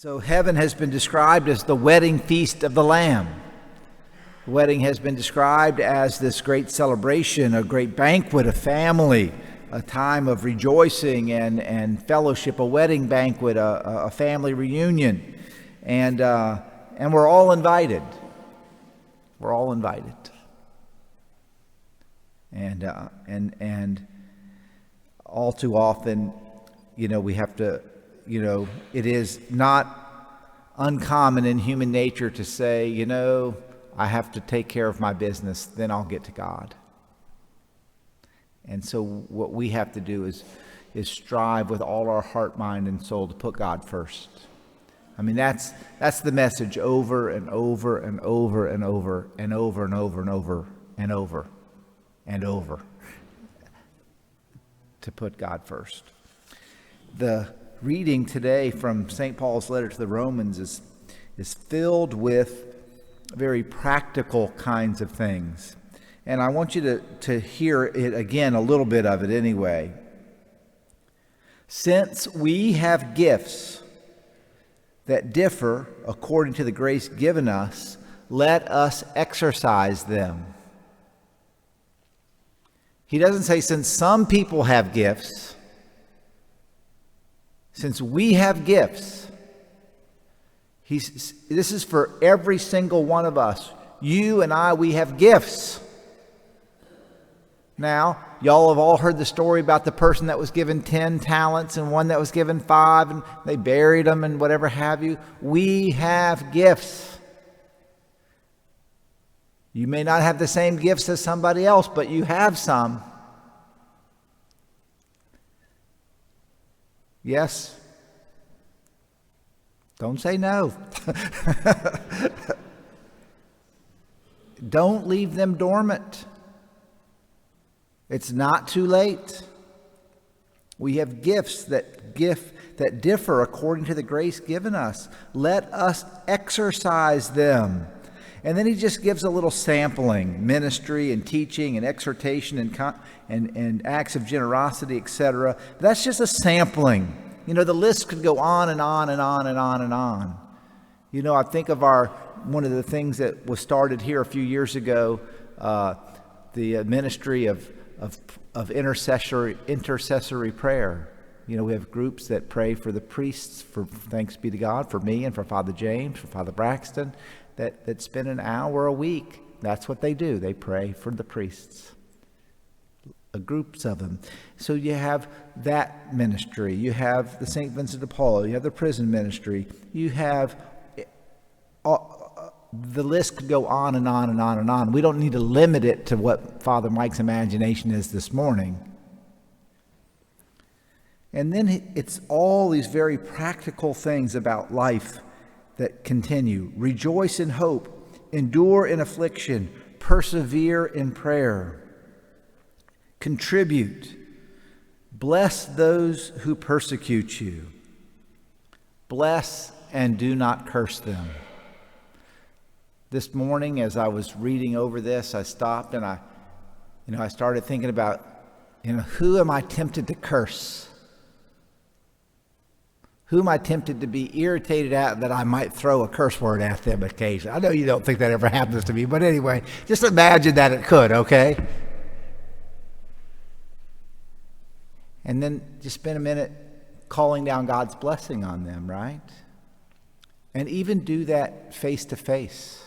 So heaven has been described as the wedding feast of the Lamb. The wedding has been described as this great celebration, a great banquet, a family, a time of rejoicing and fellowship, a wedding banquet, a family reunion. And we're all invited. We're all invited. And all too often, we have to, it is not uncommon in human nature to say, I have to take care of my business, then I'll get to God. And so what we have to do is strive with all our heart, mind, and soul to put God first. I mean, that's the message over and over and over and over and over and over and over and over and over, to put God first. The reading today from St. Paul's letter to the Romans is filled with very practical kinds of things. And I want you to hear it again, a little bit of it anyway. Since we have gifts that differ according to the grace given us, let us exercise them. He doesn't say since some people have gifts. Since we have gifts, this is for every single one of us. You and I, we have gifts. Now, y'all have all heard the story about the person that was given 10 talents and one that was given 5, and they buried them and whatever have you. We have gifts. You may not have the same gifts as somebody else, but you have some. Yes? Don't say no. Don't leave them dormant. It's not too late. We have gifts that differ according to the grace given us. Let us exercise them. And then he just gives a little sampling: ministry and teaching and exhortation and acts of generosity, etc. That's just a sampling. The list could go on and on and on and on and on. I think of one of the things that was started here a few years ago, the ministry of intercessory prayer. We have groups that pray for the priests, for thanks be to God, for me and for Father James, for Father Braxton, that spend an hour a week. That's what they do. They pray for the priests, groups of them. So you have that ministry. You have the St. Vincent de Paul. You have the prison ministry. You have the list could go on and on and on and on. We don't need to limit it to what Father Mike's imagination is this morning. And then it's all these very practical things about life that continue. Rejoice in hope, endure in affliction, persevere in prayer, contribute, bless those who persecute you, bless and do not curse them. This morning, as I was reading over this, I stopped and I started thinking about, who am I tempted to curse? Who am I tempted to be irritated at that I might throw a curse word at them occasionally? I know you don't think that ever happens to me, but anyway, just imagine that it could, okay? And then just spend a minute calling down God's blessing on them, right? And even do that face to face.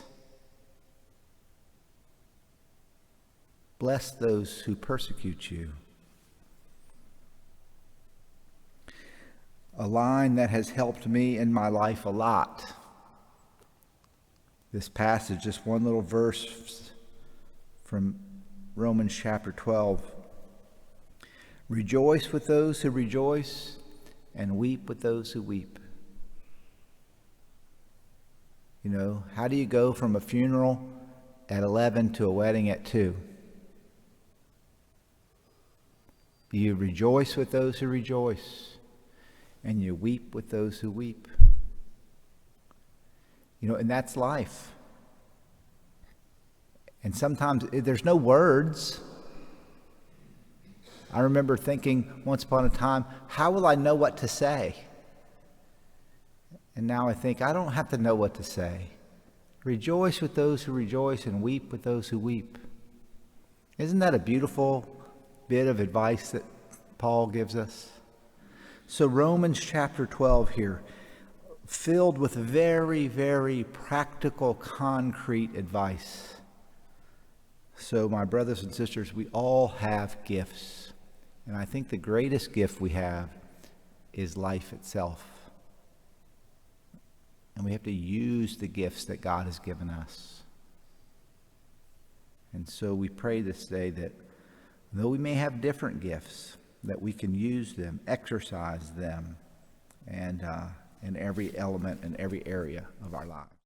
Bless those who persecute you. A line that has helped me in my life a lot. This passage, just one little verse from Romans chapter 12. Rejoice with those who rejoice, and weep with those who weep. How do you go from a funeral at 11 to a wedding at 2? You rejoice with those who rejoice, and you weep with those who weep. And that's life. And sometimes there's no words. I remember thinking once upon a time, how will I know what to say? And now I think I don't have to know what to say. Rejoice with those who rejoice and weep with those who weep. Isn't that a beautiful bit of advice that Paul gives us? So Romans chapter 12 here, filled with very, very practical, concrete advice. So my brothers and sisters, we all have gifts. And I think the greatest gift we have is life itself. And we have to use the gifts that God has given us. And so we pray this day that though we may have different gifts, that we can use them, exercise them, and in every element and every area of our lives.